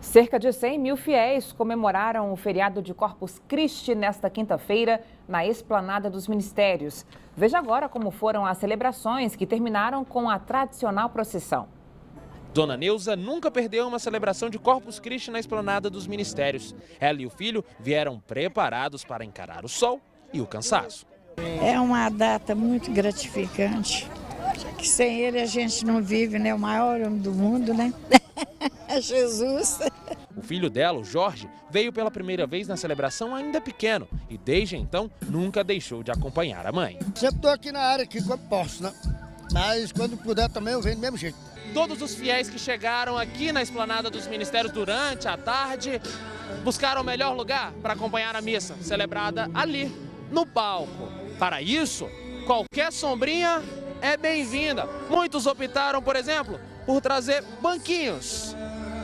Cerca de 100 mil fiéis comemoraram o feriado de Corpus Christi nesta quinta-feira na Esplanada dos Ministérios. Veja agora como foram as celebrações que terminaram com a tradicional procissão. Dona Neuza nunca perdeu uma celebração de Corpus Christi na Esplanada dos Ministérios. Ela e o filho vieram preparados para encarar o sol e o cansaço. É uma data muito gratificante, que sem ele a gente não vive, né? O maior homem do mundo, né? Jesus. O filho dela, o Jorge, veio pela primeira vez na celebração ainda pequeno e desde então nunca deixou de acompanhar a mãe. Sempre estou aqui na área aqui quando posso, né? Mas quando puder também eu venho do mesmo jeito. Todos os fiéis que chegaram aqui na Esplanada dos Ministérios durante a tarde buscaram o melhor lugar para acompanhar a missa, celebrada ali, no palco. Para isso, qualquer sombrinha é bem-vinda. Muitos optaram, por exemplo, por trazer banquinhos.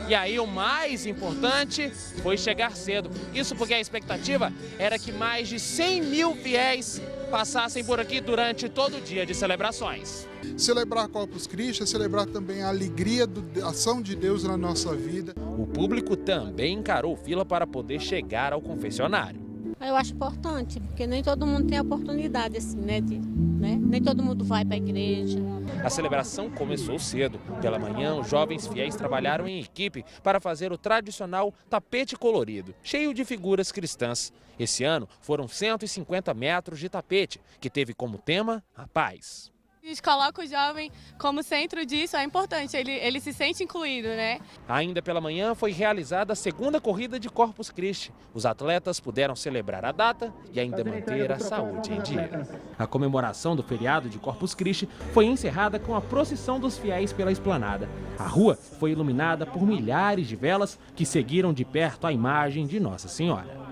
E aí o mais importante foi chegar cedo. Isso porque a expectativa era que mais de 100 mil fiéis passassem por aqui durante todo o dia de celebrações. Celebrar Corpus Christi é celebrar também a alegria da ação de Deus na nossa vida. O público também encarou fila para poder chegar ao confessionário. Eu acho importante, porque nem todo mundo tem a oportunidade assim, né? Nem todo mundo vai para a igreja. A celebração começou cedo. Pela manhã, os jovens fiéis trabalharam em equipe para fazer o tradicional tapete colorido, cheio de figuras cristãs. Esse ano foram 150 metros de tapete, que teve como tema a paz. A gente coloca o jovem como centro disso, é importante, ele se sente incluído, né? Ainda pela manhã foi realizada a segunda corrida de Corpus Christi. Os atletas puderam celebrar a data e ainda manter a saúde em dia. A comemoração do feriado de Corpus Christi foi encerrada com a procissão dos fiéis pela esplanada. A rua foi iluminada por milhares de velas que seguiram de perto a imagem de Nossa Senhora.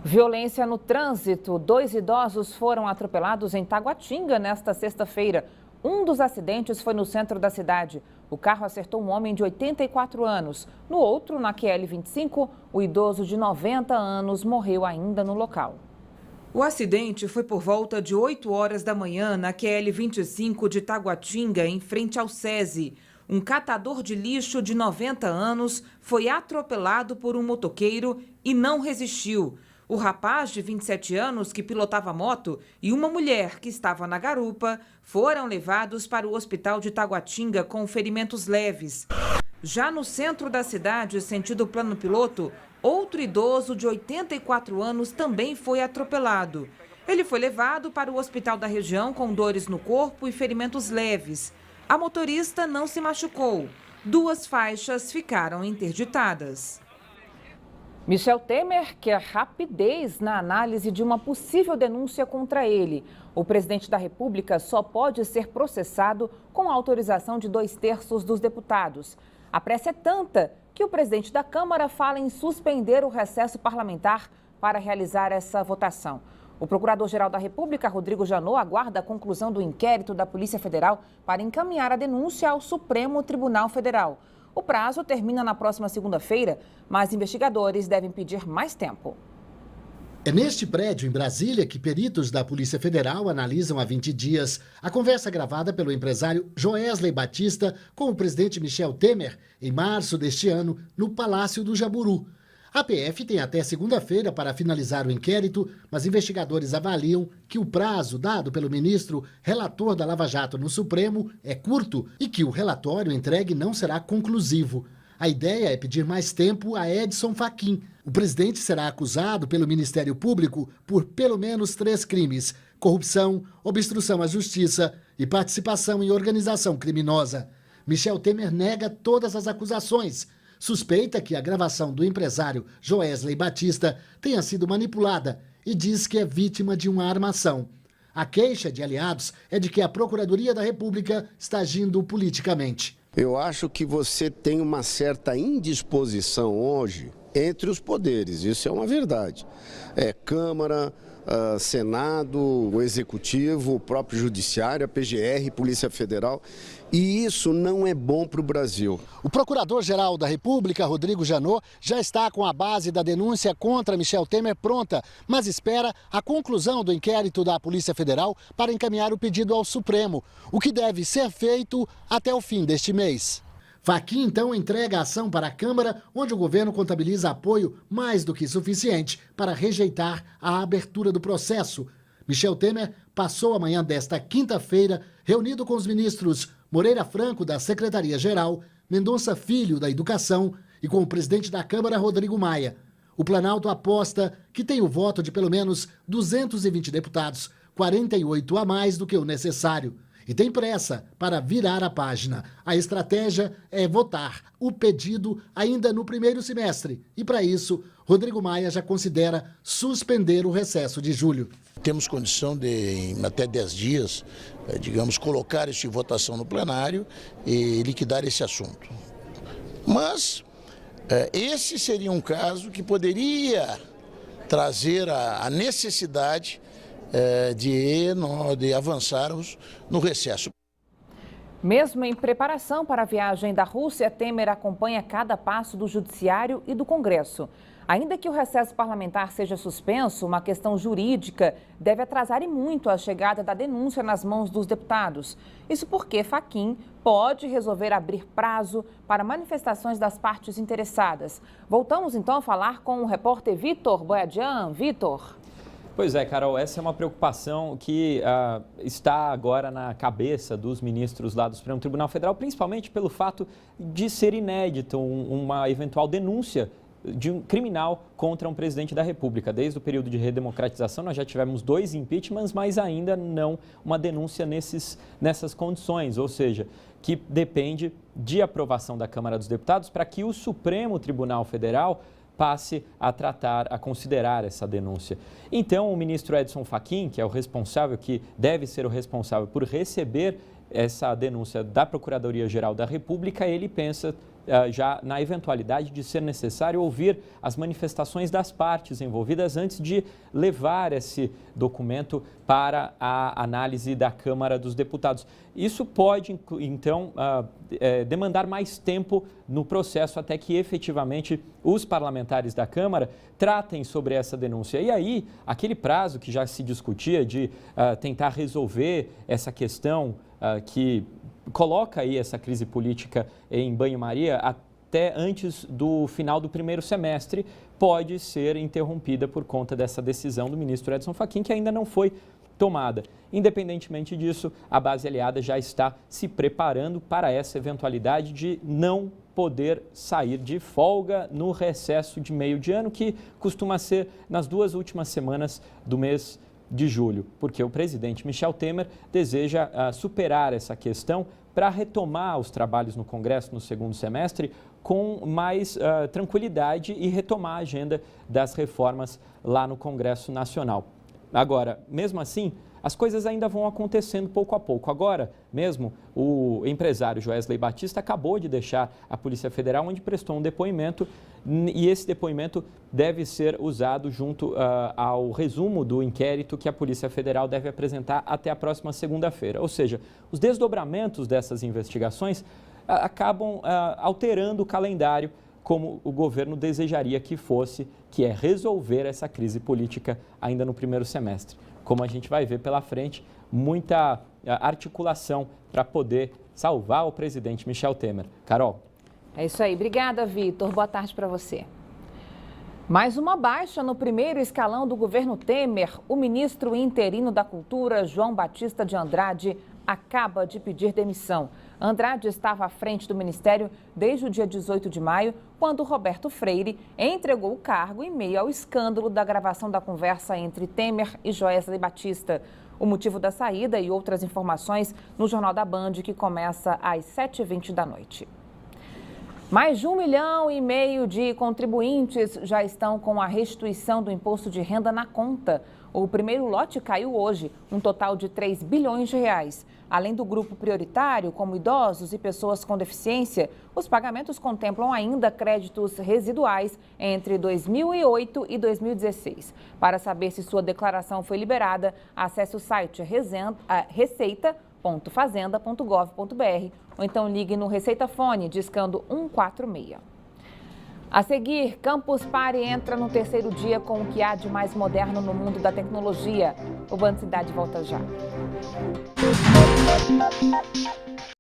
Violência no trânsito. 2 idosos foram atropelados em Taguatinga nesta sexta-feira. Um dos acidentes foi no centro da cidade. O carro acertou um homem de 84 anos. No outro, na QL 25, o idoso de 90 anos morreu ainda no local. O acidente foi por volta de 8 horas da manhã na QL 25 de Taguatinga, em frente ao SESI. Um catador de lixo de 90 anos foi atropelado por um motoqueiro e não resistiu. O rapaz de 27 anos que pilotava a moto e uma mulher que estava na garupa foram levados para o hospital de Taguatinga com ferimentos leves. Já no centro da cidade, sentido plano piloto, outro idoso de 84 anos também foi atropelado. Ele foi levado para o hospital da região com dores no corpo e ferimentos leves. A motorista não se machucou. 2 faixas ficaram interditadas. Michel Temer quer rapidez na análise de uma possível denúncia contra ele. O presidente da República só pode ser processado com a autorização de 2/3 dos deputados. A pressa é tanta que o presidente da Câmara fala em suspender o recesso parlamentar para realizar essa votação. O procurador-geral da República, Rodrigo Janot, aguarda a conclusão do inquérito da Polícia Federal para encaminhar a denúncia ao Supremo Tribunal Federal. O prazo termina na próxima segunda-feira, mas investigadores devem pedir mais tempo. É neste prédio, em Brasília, que peritos da Polícia Federal analisam há 20 dias a conversa gravada pelo empresário Joesley Batista com o presidente Michel Temer em março deste ano, no Palácio do Jaburu. A PF tem até segunda-feira para finalizar o inquérito, mas investigadores avaliam que o prazo dado pelo ministro relator da Lava Jato no Supremo é curto e que o relatório entregue não será conclusivo. A ideia é pedir mais tempo a Edson Fachin. O presidente será acusado pelo Ministério Público por pelo menos 3 crimes: corrupção, obstrução à justiça e participação em organização criminosa. Michel Temer nega todas as acusações. Suspeita que a gravação do empresário Joesley Batista tenha sido manipulada e diz que é vítima de uma armação. A queixa de aliados é de que a Procuradoria da República está agindo politicamente. Eu acho que você tem uma certa indisposição hoje entre os poderes, isso é uma verdade. Câmara, Senado, o Executivo, o próprio Judiciário, a PGR, Polícia Federal. E isso não é bom para o Brasil. O Procurador-Geral da República, Rodrigo Janot, já está com a base da denúncia contra Michel Temer pronta, mas espera a conclusão do inquérito da Polícia Federal para encaminhar o pedido ao Supremo, o que deve ser feito até o fim deste mês. Fachin, então, entrega a ação para a Câmara, onde o governo contabiliza apoio mais do que suficiente para rejeitar a abertura do processo. Michel Temer passou a manhã desta quinta-feira reunido com os ministros Moreira Franco, da Secretaria-Geral, Mendonça Filho, da Educação, e com o presidente da Câmara, Rodrigo Maia. O Planalto aposta que tem o voto de pelo menos 220 deputados, 48 a mais do que o necessário. E tem pressa para virar a página. A estratégia é votar o pedido ainda no primeiro semestre. E para isso, Rodrigo Maia já considera suspender o recesso de julho. Temos condição de, em até 10 dias, digamos, colocar isso em votação no plenário e liquidar esse assunto. Mas esse seria um caso que poderia trazer a necessidade de avançarmos no recesso. Mesmo em preparação para a viagem da Rússia, Temer acompanha cada passo do Judiciário e do Congresso. Ainda que o recesso parlamentar seja suspenso, uma questão jurídica deve atrasar e muito a chegada da denúncia nas mãos dos deputados. Isso porque Fachin pode resolver abrir prazo para manifestações das partes interessadas. Voltamos então a falar com o repórter Vitor Boiadian. Vitor. Pois é, Carol, essa é uma preocupação que está agora na cabeça dos ministros lá do Supremo Tribunal Federal, principalmente pelo fato de ser inédito uma eventual denúncia de um criminal contra um presidente da República. Desde o período de redemocratização, nós já tivemos 2 impeachments, mas ainda não uma denúncia nessas condições, ou seja, que depende de aprovação da Câmara dos Deputados para que o Supremo Tribunal Federal passe a tratar, a considerar essa denúncia. Então, o ministro Edson Fachin, que é o responsável, que deve ser o responsável por receber essa denúncia da Procuradoria-Geral da República, ele pensa já na eventualidade de ser necessário ouvir as manifestações das partes envolvidas antes de levar esse documento para a análise da Câmara dos Deputados. Isso pode, então, demandar mais tempo no processo até que efetivamente os parlamentares da Câmara tratem sobre essa denúncia. E aí, aquele prazo que já se discutia de tentar resolver essa questão que coloca aí essa crise política em banho-maria até antes do final do primeiro semestre, pode ser interrompida por conta dessa decisão do ministro Edson Fachin, que ainda não foi tomada. Independentemente disso, a base aliada já está se preparando para essa eventualidade de não poder sair de folga no recesso de meio de ano, que costuma ser nas 2 últimas semanas do mês de julho, porque o presidente Michel Temer deseja superar essa questão para retomar os trabalhos no Congresso no segundo semestre com mais tranquilidade e retomar a agenda das reformas lá no Congresso Nacional. Agora, mesmo assim, as coisas ainda vão acontecendo pouco a pouco. Agora mesmo, o empresário Joesley Batista acabou de deixar a Polícia Federal, onde prestou um depoimento, e esse depoimento deve ser usado junto ao resumo do inquérito que a Polícia Federal deve apresentar até a próxima segunda-feira. Ou seja, os desdobramentos dessas investigações acabam alterando o calendário como o governo desejaria que fosse, que é resolver essa crise política ainda no primeiro semestre. Como a gente vai ver pela frente, muita articulação para poder salvar o presidente Michel Temer. Carol. É isso aí. Obrigada, Vitor. Boa tarde para você. Mais uma baixa no primeiro escalão do governo Temer. O ministro interino da Cultura, João Batista de Andrade, acaba de pedir demissão. Andrade estava à frente do ministério desde o dia 18 de maio, quando Roberto Freire entregou o cargo em meio ao escândalo da gravação da conversa entre Temer e Joesley Batista. O motivo da saída e outras informações no Jornal da Band, que começa às 7h20 da noite. Mais de 1,5 milhão de contribuintes já estão com a restituição do imposto de renda na conta. O primeiro lote caiu hoje, um total de 3 bilhões de reais. Além do grupo prioritário, como idosos e pessoas com deficiência, os pagamentos contemplam ainda créditos residuais entre 2008 e 2016. Para saber se sua declaração foi liberada, acesse o site receita.fazenda.gov.br ou então ligue no Receita Fone discando 146. A seguir, Campus Party entra no terceiro dia com o que há de mais moderno no mundo da tecnologia. O Band Cidade volta já.